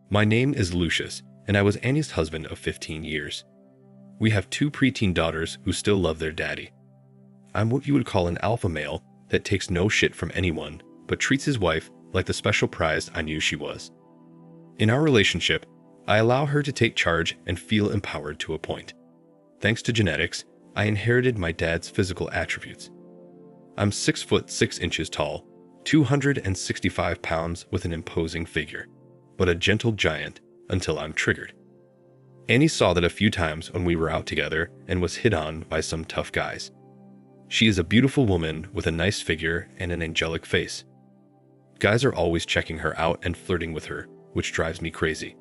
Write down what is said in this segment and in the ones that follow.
My name is Lucius, and I was Annie's husband of 15 years. We have 2 preteen daughters who still love their daddy. I'm what you would call an alpha male that takes no shit from anyone, but treats his wife like the special prize I knew she was. In our relationship, I allow her to take charge and feel empowered to a point. Thanks to genetics, I inherited my dad's physical attributes. I'm 6 foot 6 inches tall, 265 pounds with an imposing figure, but a gentle giant until I'm triggered. Annie saw that a few times when we were out together and was hit on by some tough guys. She is a beautiful woman with a nice figure and an angelic face. Guys are always checking her out and flirting with her, which drives me crazy.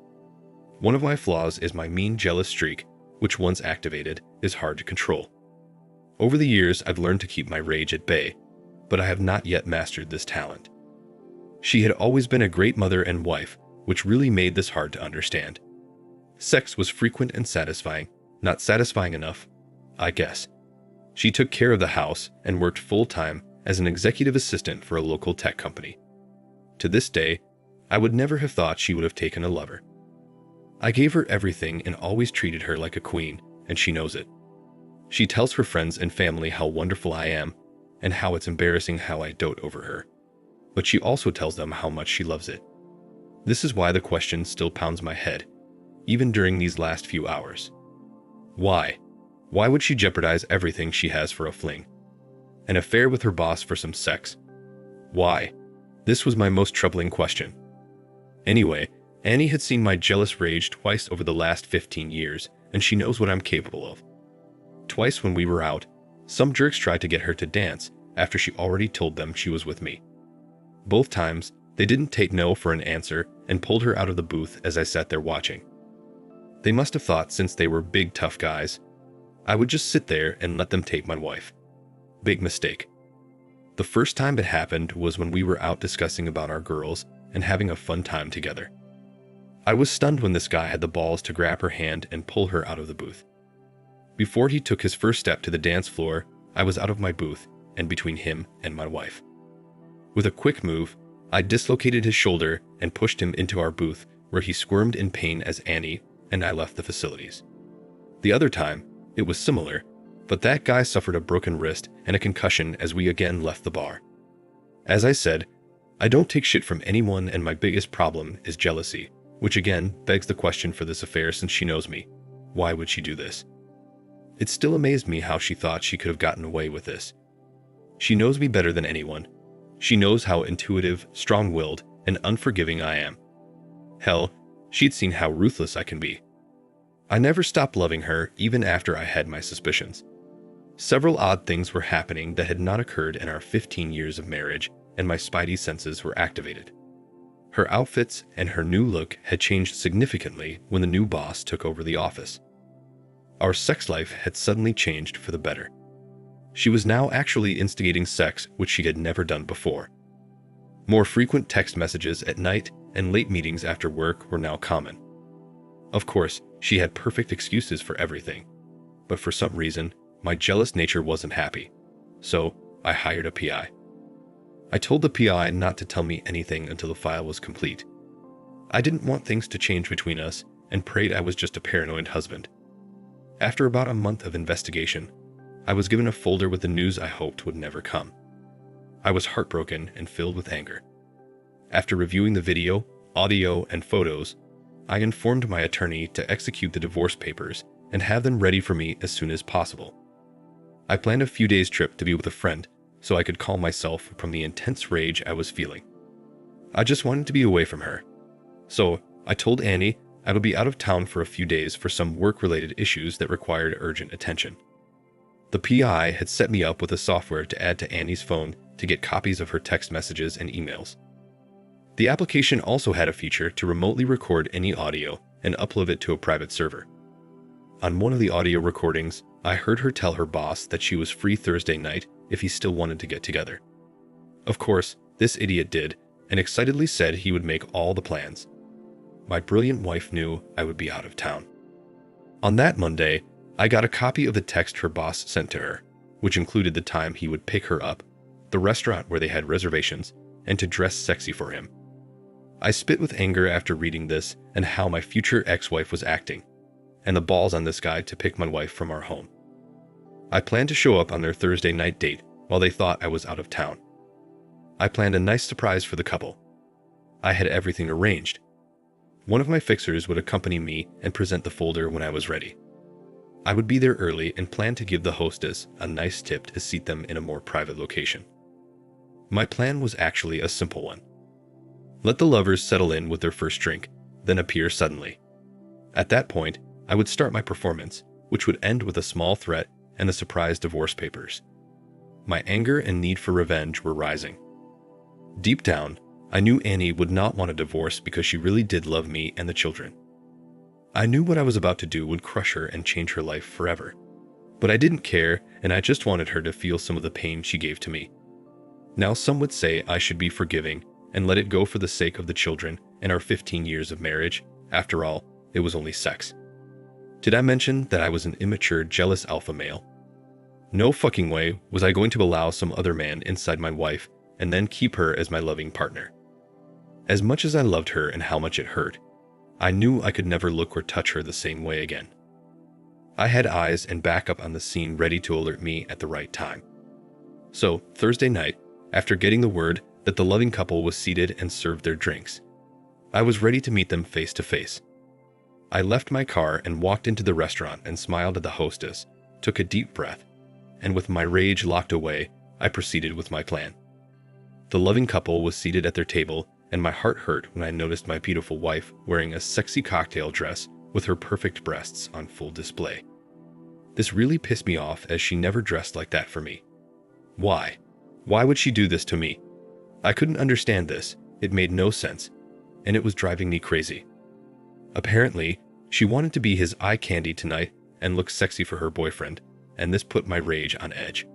One of my flaws is my mean, jealous streak, which once activated is hard to control. Over the years, I've learned to keep my rage at bay, but I have not yet mastered this talent. She had always been a great mother and wife, which really made this hard to understand. Sex was frequent and satisfying, not satisfying enough, I guess. She took care of the house and worked full-time as an executive assistant for a local tech company. To this day, I would never have thought she would have taken a lover. I gave her everything and always treated her like a queen, and she knows it. She tells her friends and family how wonderful I am, and how it's embarrassing how I dote over her. But she also tells them how much she loves it. This is why the question still pounds my head, even during these last few hours. Why? Why would she jeopardize everything she has for a fling? An affair with her boss for some sex? Why? This was my most troubling question. Anyway, Annie had seen my jealous rage twice over the last 15 years, and she knows what I'm capable of. Twice when we were out, some jerks tried to get her to dance after she already told them she was with me. Both times, they didn't take no for an answer and pulled her out of the booth as I sat there watching. They must have thought since they were big tough guys, I would just sit there and let them take my wife. Big mistake. The first time it happened was when we were out discussing about our girls and having a fun time together. I was stunned when this guy had the balls to grab her hand and pull her out of the booth. Before he took his first step to the dance floor, I was out of my booth and between him and my wife. With a quick move, I dislocated his shoulder and pushed him into our booth, where he squirmed in pain as Annie and I left the facilities. The other time, it was similar, but that guy suffered a broken wrist and a concussion as we again left the bar. As I said, I don't take shit from anyone, and my biggest problem is jealousy, which again begs the question for this affair since she knows me. Why would she do this? It still amazed me how she thought she could have gotten away with this. She knows me better than anyone. She knows how intuitive, strong-willed, and unforgiving I am. Hell, she'd seen how ruthless I can be. I never stopped loving her even after I had my suspicions. Several odd things were happening that had not occurred in our 15 years of marriage, and my spidey senses were activated. Her outfits and her new look had changed significantly when the new boss took over the office. Our sex life had suddenly changed for the better. She was now actually instigating sex, which she had never done before. More frequent text messages at night and late meetings after work were now common. Of course, she had perfect excuses for everything, but for some reason, my jealous nature wasn't happy, so I hired a PI. I told the PI not to tell me anything until the file was complete. I didn't want things to change between us and prayed I was just a paranoid husband. After about a month of investigation, I was given a folder with the news I hoped would never come. I was heartbroken and filled with anger. After reviewing the video, audio, and photos, I informed my attorney to execute the divorce papers and have them ready for me as soon as possible. I planned a few days' trip to be with a friend so I could calm myself from the intense rage I was feeling. I just wanted to be away from her. So I told Annie I would be out of town for a few days for some work-related issues that required urgent attention. The PI had set me up with a software to add to Annie's phone to get copies of her text messages and emails. The application also had a feature to remotely record any audio and upload it to a private server. On one of the audio recordings, I heard her tell her boss that she was free Thursday night if he still wanted to get together. Of course, this idiot did, and excitedly said he would make all the plans. My brilliant wife knew I would be out of town. On that Monday, I got a copy of the text her boss sent to her, which included the time he would pick her up, the restaurant where they had reservations, and to dress sexy for him. I spit with anger after reading this and how my future ex-wife was acting, and the balls on this guy to pick my wife from our home. I planned to show up on their Thursday night date while they thought I was out of town. I planned a nice surprise for the couple. I had everything arranged. One of my fixers would accompany me and present the folder when I was ready. I would be there early and planned to give the hostess a nice tip to seat them in a more private location. My plan was actually a simple one. Let the lovers settle in with their first drink, then appear suddenly. At that point, I would start my performance, which would end with a small threat and the surprise divorce papers. My anger and need for revenge were rising. Deep down, I knew Annie would not want a divorce because she really did love me and the children. I knew what I was about to do would crush her and change her life forever. But I didn't care, and I just wanted her to feel some of the pain she gave to me. Now some would say I should be forgiving and let it go for the sake of the children and our 15 years of marriage. After all, it was only sex. Did I mention that I was an immature, jealous alpha male? No fucking way was I going to allow some other man inside my wife and then keep her as my loving partner. As much as I loved her and how much it hurt, I knew I could never look or touch her the same way again. I had eyes and backup on the scene ready to alert me at the right time. So, Thursday night, after getting the word that the loving couple was seated and served their drinks, I was ready to meet them face to face. I left my car and walked into the restaurant and smiled at the hostess, took a deep breath, and with my rage locked away, I proceeded with my plan. The loving couple was seated at their table, and my heart hurt when I noticed my beautiful wife wearing a sexy cocktail dress with her perfect breasts on full display. This really pissed me off as she never dressed like that for me. Why? Why would she do this to me? I couldn't understand this, it made no sense, and it was driving me crazy. Apparently, she wanted to be his eye candy tonight and look sexy for her boyfriend, and this put my rage on edge.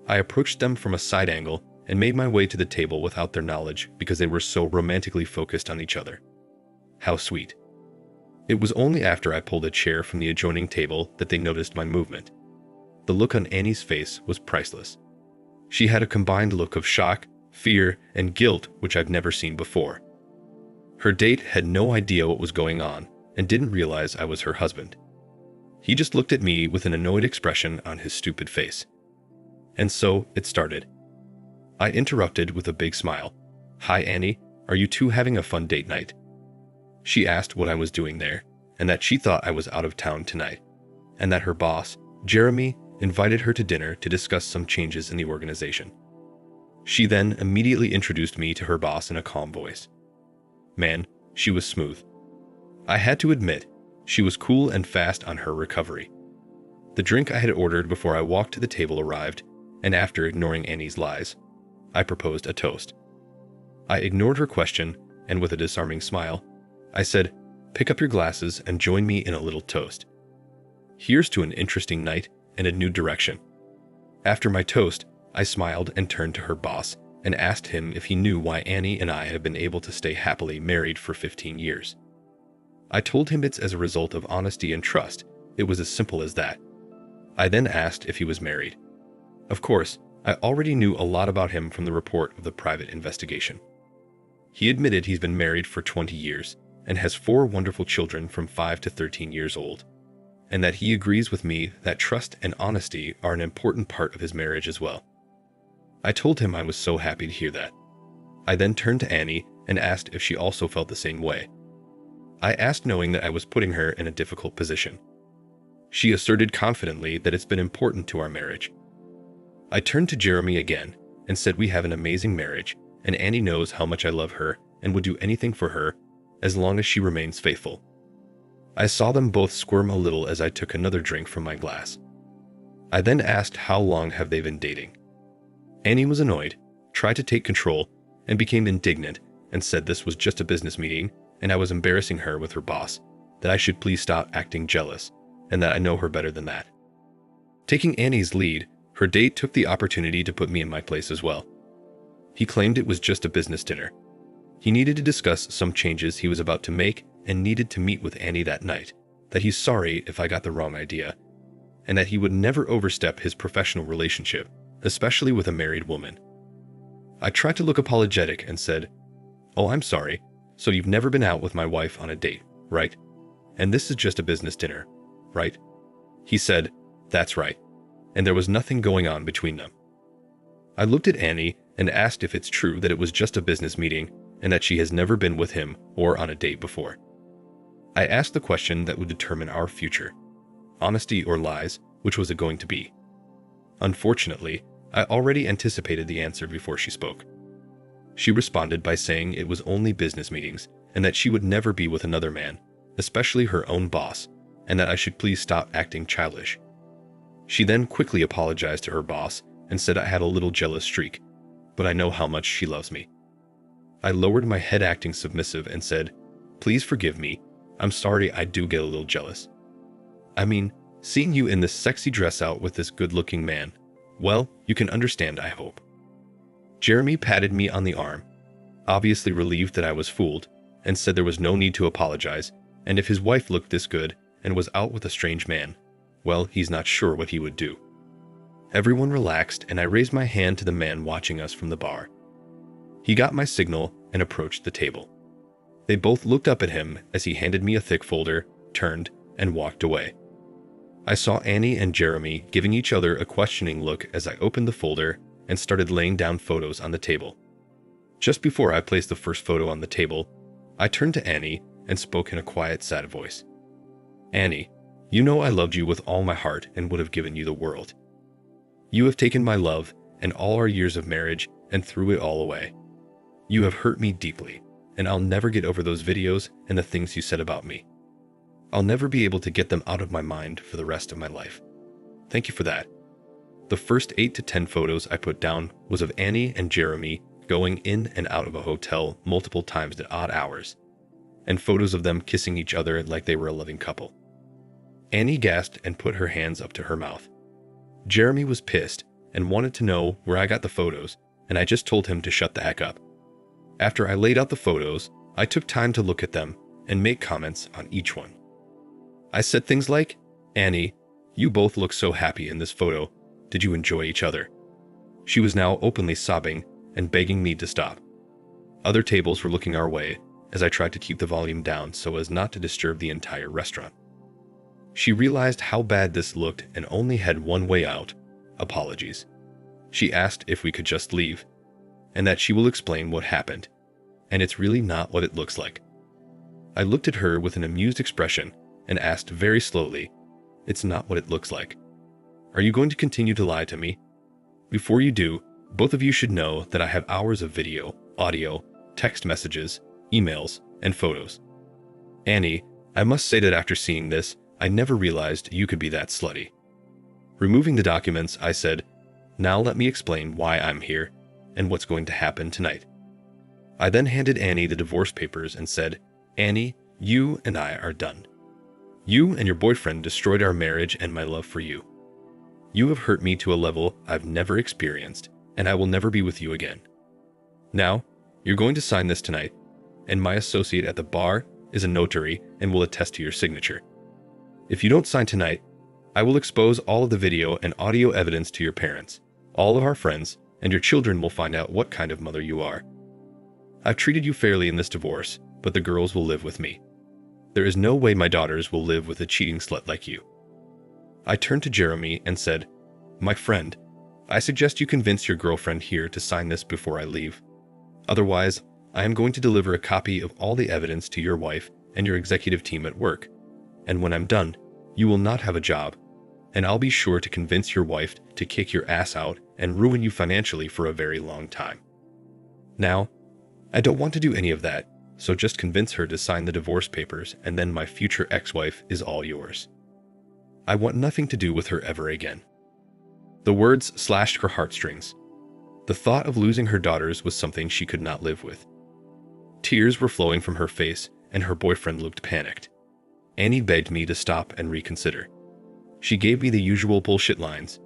I approached them from a side angle and made my way to the table without their knowledge because they were so romantically focused on each other. How sweet. It was only after I pulled a chair from the adjoining table that they noticed my movement. The look on Annie's face was priceless. She had a combined look of shock, fear, and guilt which I've never seen before. Her date had no idea what was going on and didn't realize I was her husband. He just looked at me with an annoyed expression on his stupid face. And so it started. I interrupted with a big smile. "Hi, Annie, are you two having a fun date night?" She asked what I was doing there, and that she thought I was out of town tonight, and that her boss, Jeremy, invited her to dinner to discuss some changes in the organization. She then immediately introduced me to her boss in a calm voice. Man, she was smooth. I had to admit, she was cool and fast on her recovery. The drink I had ordered before I walked to the table arrived, and after ignoring Annie's lies, I proposed a toast. I ignored her question, and with a disarming smile, I said, "Pick up your glasses and join me in a little toast. Here's to an interesting night and a new direction." After my toast, I smiled and turned to her boss and asked him if he knew why Annie and I have been able to stay happily married for 15 years. I told him it's as a result of honesty and trust. It was as simple as that. I then asked if he was married. Of course, I already knew a lot about him from the report of the private investigation. He admitted he's been married for 20 years and has 4 wonderful children from 5 to 13 years old, and that he agrees with me that trust and honesty are an important part of his marriage as well. I told him I was so happy to hear that. I then turned to Annie and asked if she also felt the same way. I asked knowing that I was putting her in a difficult position. She asserted confidently that it's been important to our marriage. I turned to Jeremy again and said we have an amazing marriage, and Annie knows how much I love her and would do anything for her as long as she remains faithful. I saw them both squirm a little as I took another drink from my glass. I then asked how long have they been dating. Annie was annoyed, tried to take control, and became indignant and said this was just a business meeting and I was embarrassing her with her boss, that I should please stop acting jealous, and that I know her better than that. Taking Annie's lead, her date took the opportunity to put me in my place as well. He claimed it was just a business dinner. He needed to discuss some changes he was about to make and needed to meet with Annie that night, that he's sorry if I got the wrong idea, and that he would never overstep his professional relationship, especially with a married woman. I tried to look apologetic and said, "Oh, I'm sorry, So you've never been out with my wife on a date, right? And this is just a business dinner, right? He said, "That's right." And there was nothing going on between them. I looked at Annie and asked if it's true that it was just a business meeting and that she has never been with him or on a date before. I asked the question that would determine our future, honesty or lies, which was it going to be? Unfortunately, I already anticipated the answer before she spoke. She responded by saying it was only business meetings and that she would never be with another man, especially her own boss, and that I should please stop acting childish. She then quickly apologized to her boss and said I had a little jealous streak, but I know how much she loves me. I lowered my head acting submissive and said, "Please forgive me. I'm sorry I do get a little jealous. I mean, seeing you in this sexy dress out with this good-looking man, well, you can understand, I hope." Jeremy patted me on the arm, obviously relieved that I was fooled, and said there was no need to apologize, and if his wife looked this good and was out with a strange man, well, he's not sure what he would do. Everyone relaxed, and I raised my hand to the man watching us from the bar. He got my signal and approached the table. They both looked up at him as he handed me a thick folder, turned, and walked away. I saw Annie and Jeremy giving each other a questioning look as I opened the folder and started laying down photos on the table. Just before I placed the first photo on the table, I turned to Annie and spoke in a quiet, sad voice. "Annie, you know I loved you with all my heart and would have given you the world. You have taken my love and all our years of marriage and threw it all away. You have hurt me deeply, and I'll never get over those videos and the things you said about me. I'll never be able to get them out of my mind for the rest of my life. Thank you for that." The first 8 to 10 photos I put down was of Annie and Jeremy going in and out of a hotel multiple times at odd hours, and photos of them kissing each other like they were a loving couple. Annie gasped and put her hands up to her mouth. Jeremy was pissed and wanted to know where I got the photos, and I just told him to shut the heck up. After I laid out the photos, I took time to look at them and make comments on each one. I said things like, "Annie, you both look so happy in this photo. Did you enjoy each other?" She was now openly sobbing and begging me to stop. Other tables were looking our way as I tried to keep the volume down so as not to disturb the entire restaurant. She realized how bad this looked and only had one way out: apologies. She asked if we could just leave, and that she will explain what happened, and it's really not what it looks like. I looked at her with an amused expression and asked very slowly, "It's not what it looks like. Are you going to continue to lie to me? Before you do, both of you should know that I have hours of video, audio, text messages, emails, and photos. Annie, I must say that after seeing this, I never realized you could be that slutty." Removing the documents, I said, "Now let me explain why I'm here and what's going to happen tonight." I then handed Annie the divorce papers and said, "Annie, you and I are done. You and your boyfriend destroyed our marriage and my love for you. You have hurt me to a level I've never experienced, and I will never be with you again. Now, you're going to sign this tonight, and my associate at the bar is a notary and will attest to your signature. If you don't sign tonight, I will expose all of the video and audio evidence to your parents, all of our friends, and your children will find out what kind of mother you are. I've treated you fairly in this divorce, but the girls will live with me. There is no way my daughters will live with a cheating slut like you." I turned to Jeremy and said, "My friend, I suggest you convince your girlfriend here to sign this before I leave. Otherwise, I am going to deliver a copy of all the evidence to your wife and your executive team at work. And when I'm done, you will not have a job, and I'll be sure to convince your wife to kick your ass out and ruin you financially for a very long time. Now, I don't want to do any of that, so just convince her to sign the divorce papers, and then my future ex-wife is all yours. I want nothing to do with her ever again." The words slashed her heartstrings. The thought of losing her daughters was something she could not live with. Tears were flowing from her face, and her boyfriend looked panicked. Annie begged me to stop and reconsider. She gave me the usual bullshit lines.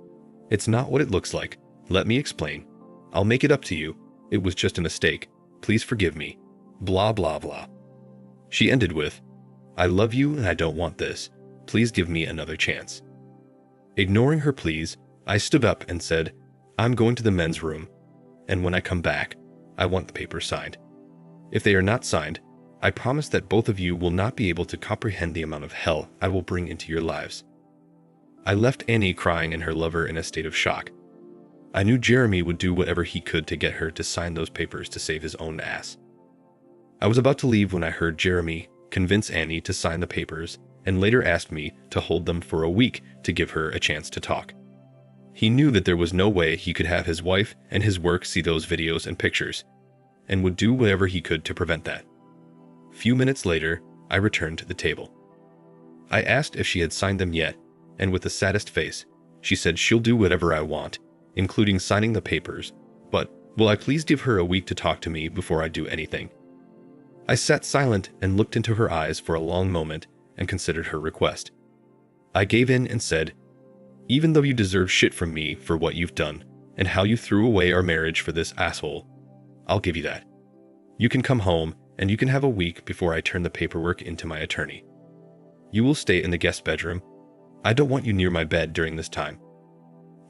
"It's not what it looks like. Let me explain. I'll make it up to you. It was just a mistake. Please forgive me. Blah, blah, blah." She ended with, "I love you and I don't want this. Please give me another chance." Ignoring her pleas, I stood up and said, "I'm going to the men's room, and when I come back, I want the papers signed. If they are not signed, I promise that both of you will not be able to comprehend the amount of hell I will bring into your lives." I left Annie crying and her lover in a state of shock. I knew Jeremy would do whatever he could to get her to sign those papers to save his own ass. I was about to leave when I heard Jeremy convince Annie to sign the papers and later asked me to hold them for a week to give her a chance to talk. He knew that there was no way he could have his wife and his work see those videos and pictures, and would do whatever he could to prevent that. Few minutes later, I returned to the table. I asked if she had signed them yet, and with the saddest face, she said she'll do whatever I want, including signing the papers, but will I please give her a week to talk to me before I do anything? I sat silent and looked into her eyes for a long moment and considered her request. I gave in and said, "Even though you deserve shit from me for what you've done and how you threw away our marriage for this asshole, I'll give you that. You can come home and you can have a week before I turn the paperwork into my attorney. You will stay in the guest bedroom. I don't want you near my bed during this time.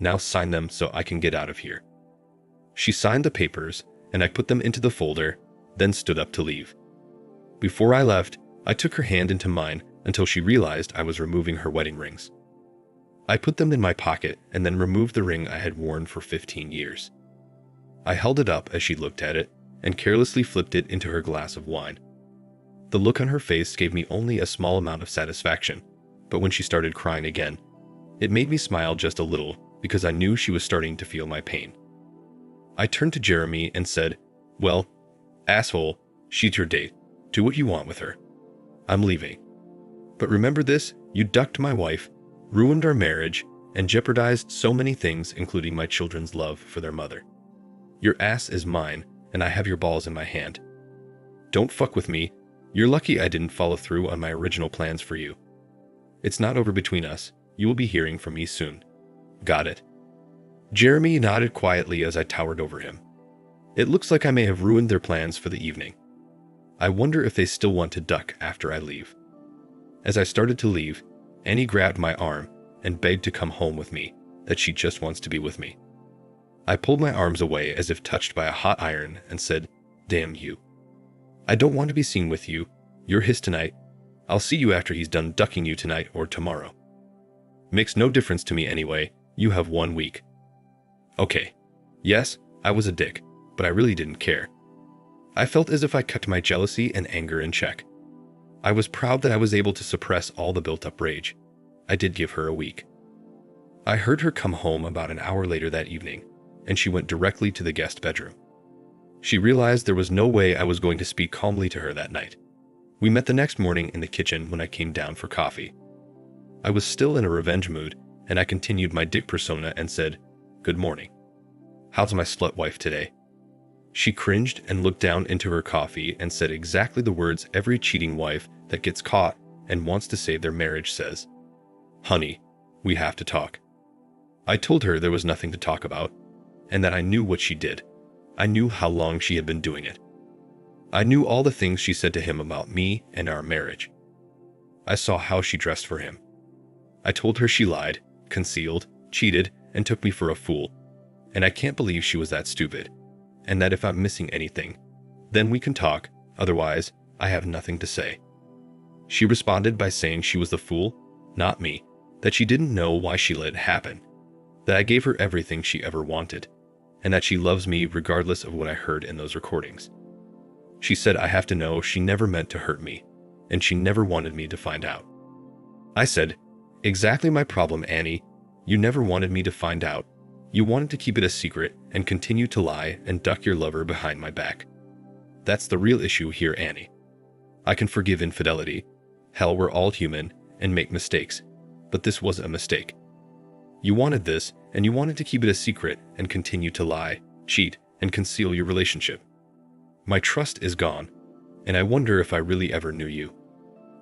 Now sign them so I can get out of here." She signed the papers and I put them into the folder, then stood up to leave. Before I left, I took her hand into mine until she realized I was removing her wedding rings. I put them in my pocket and then removed the ring I had worn for 15 years. I held it up as she looked at it and carelessly flipped it into her glass of wine. The look on her face gave me only a small amount of satisfaction, but when she started crying again, it made me smile just a little because I knew she was starting to feel my pain. I turned to Jeremy and said, "Well, asshole, she's your date. Do what you want with her. I'm leaving. But remember this, you ducked my wife, ruined our marriage, and jeopardized so many things, including my children's love for their mother. Your ass is mine, and I have your balls in my hand. Don't fuck with me. You're lucky I didn't follow through on my original plans for you. It's not over between us. You will be hearing from me soon. Got it?" Jeremy nodded quietly as I towered over him. It looks like I may have ruined their plans for the evening. I wonder if they still want to duck after I leave. As I started to leave, Annie grabbed my arm and begged to come home with me, that she just wants to be with me. I pulled my arms away as if touched by a hot iron and said, "Damn you. I don't want to be seen with you. You're his tonight. I'll see you after he's done ducking you tonight or tomorrow. Makes no difference to me anyway. You have 1 week." Okay. Yes, I was a dick, but I really didn't care. I felt as if I kept my jealousy and anger in check. I was proud that I was able to suppress all the built-up rage. I did give her a week. I heard her come home about an hour later that evening, and she went directly to the guest bedroom. She realized there was no way I was going to speak calmly to her that night. We met the next morning in the kitchen when I came down for coffee. I was still in a revenge mood, and I continued my dick persona and said, "Good morning. How's my slut wife today?" She cringed and looked down into her coffee and said exactly the words every cheating wife that gets caught and wants to save their marriage says. "Honey, we have to talk." I told her there was nothing to talk about, and that I knew what she did. I knew how long she had been doing it. I knew all the things she said to him about me and our marriage. I saw how she dressed for him. I told her she lied, concealed, cheated, and took me for a fool, and I can't believe she was that stupid, and that if I'm missing anything, then we can talk, otherwise, I have nothing to say. She responded by saying she was the fool, not me, that she didn't know why she let it happen, that I gave her everything she ever wanted, and that she loves me regardless of what I heard in those recordings. She said I have to know she never meant to hurt me, and she never wanted me to find out. I said, "Exactly my problem, Annie. You never wanted me to find out. You wanted to keep it a secret and continue to lie and duck your lover behind my back. That's the real issue here, Annie. I can forgive infidelity. Hell, we're all human and make mistakes, but this was a mistake. You wanted this, and you wanted to keep it a secret and continue to lie, cheat, and conceal your relationship. My trust is gone, and I wonder if I really ever knew you.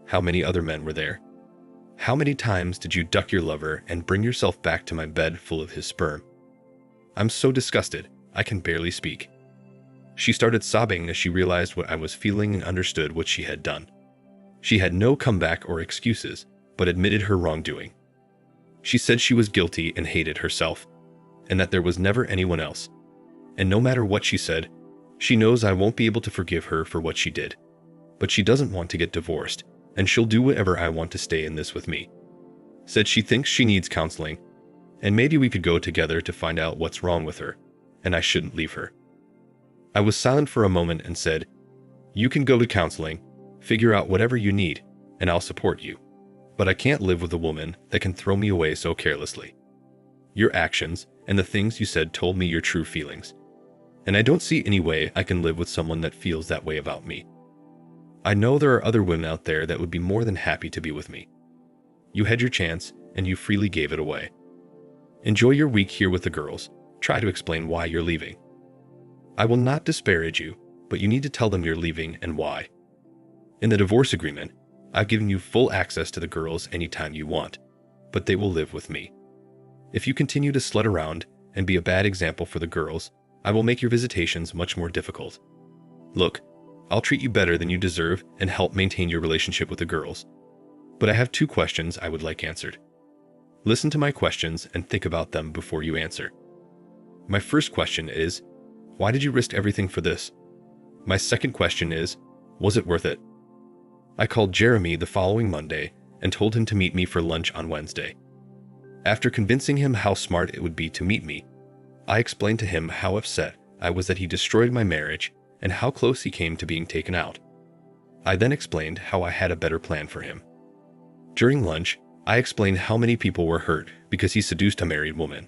How many other men were there? How many times did you duck your lover and bring yourself back to my bed full of his sperm? I'm so disgusted, I can barely speak." She started sobbing as she realized what I was feeling and understood what she had done. She had no comeback or excuses, but admitted her wrongdoing. She said she was guilty and hated herself, and that there was never anyone else. And no matter what she said, she knows I won't be able to forgive her for what she did. but she doesn't want to get divorced, and she'll do whatever I want to stay in this with me. Said she thinks she needs counseling, and maybe we could go together to find out what's wrong with her, and I shouldn't leave her. I was silent for a moment and said, "You can go to counseling, figure out whatever you need, and I'll support you. But I can't live with a woman that can throw me away so carelessly. Your actions and the things you said told me your true feelings, and I don't see any way I can live with someone that feels that way about me. I know there are other women out there that would be more than happy to be with me. You had your chance, and you freely gave it away. Enjoy your week here with the girls. Try to explain why you're leaving. I will not disparage you, but you need to tell them you're leaving and why. In the divorce agreement, I've given you full access to the girls anytime you want, but they will live with me. If you continue to slut around and be a bad example for the girls, I will make your visitations much more difficult. Look, I'll treat you better than you deserve and help maintain your relationship with the girls. But I have 2 questions I would like answered. Listen to my questions and think about them before you answer. My first question is, why did you risk everything for this? My second question is, was it worth it? I called Jeremy the following Monday and told him to meet me for lunch on Wednesday. After convincing him how smart it would be to meet me, I explained to him how upset I was that he destroyed my marriage and how close he came to being taken out. I then explained how I had a better plan for him. During lunch, I explained how many people were hurt because he seduced a married woman.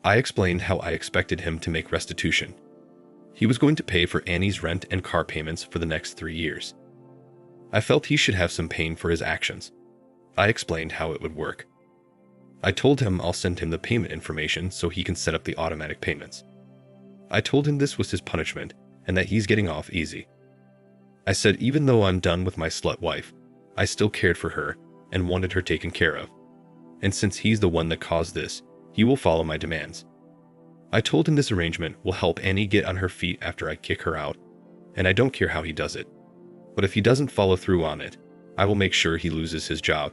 I explained how I expected him to make restitution. He was going to pay for Annie's rent and car payments for the next 3 years. I felt he should have some pain for his actions. I explained how it would work. I told him I'll send him the payment information so he can set up the automatic payments. I told him this was his punishment and that he's getting off easy. I said even though I'm done with my slut wife, I still cared for her and wanted her taken care of. And since he's the one that caused this, he will follow my demands. I told him this arrangement will help Annie get on her feet after I kick her out, and I don't care how he does it. But if he doesn't follow through on it, I will make sure he loses his job,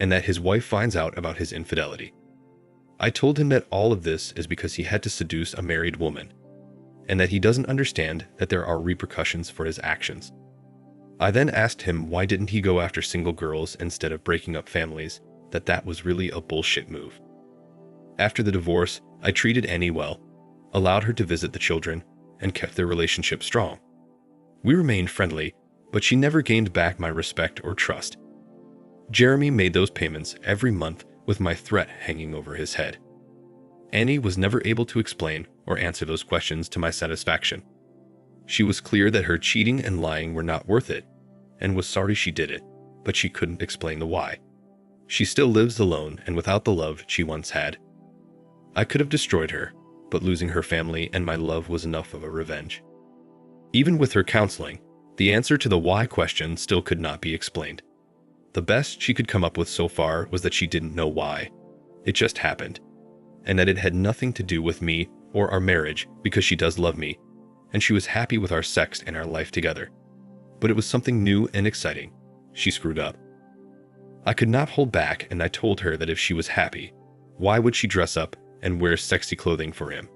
and that his wife finds out about his infidelity. I told him that all of this is because he had to seduce a married woman, and that he doesn't understand that there are repercussions for his actions. I then asked him why didn't he go after single girls instead of breaking up families, that was really a bullshit move. After the divorce, I treated Annie well, allowed her to visit the children, and kept their relationship strong. We remained friendly, but she never gained back my respect or trust. Jeremy made those payments every month with my threat hanging over his head. Annie was never able to explain or answer those questions to my satisfaction. She was clear that her cheating and lying were not worth it, and was sorry she did it, but she couldn't explain the why. She still lives alone and without the love she once had. I could have destroyed her, but losing her family and my love was enough of a revenge. Even with her counseling, the answer to the why question still could not be explained. The best she could come up with so far was that she didn't know why. It just happened, and that it had nothing to do with me or our marriage because she does love me, and she was happy with our sex and our life together. But it was something new and exciting. She screwed up. I could not hold back, and I told her that if she was happy, why would she dress up and wear sexy clothing for him?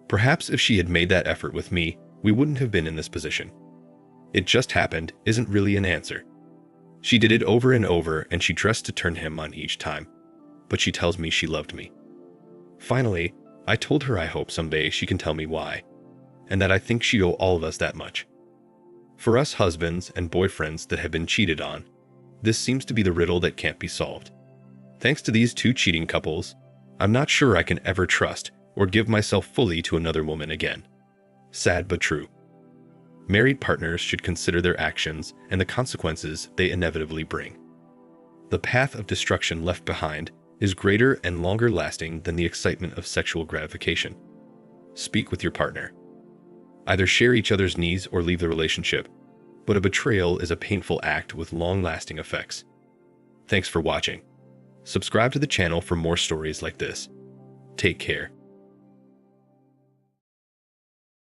Perhaps if she had made that effort with me, we wouldn't have been in this position. It just happened isn't really an answer. She did it over and over, and she dressed to turn him on each time, but she tells me she loved me. Finally, I told her I hope someday she can tell me why, and that I think she owe all of us that much. For us husbands and boyfriends that have been cheated on, this seems to be the riddle that can't be solved. Thanks to these 2 cheating couples, I'm not sure I can ever trust or give myself fully to another woman again. Sad but true. Married partners should consider their actions and the consequences they inevitably bring. The path of destruction left behind is greater and longer lasting than the excitement of sexual gratification. Speak with your partner. Either share each other's needs or leave the relationship, but a betrayal is a painful act with long-lasting effects. Thanks for watching. Subscribe to the channel for more stories like this. Take care.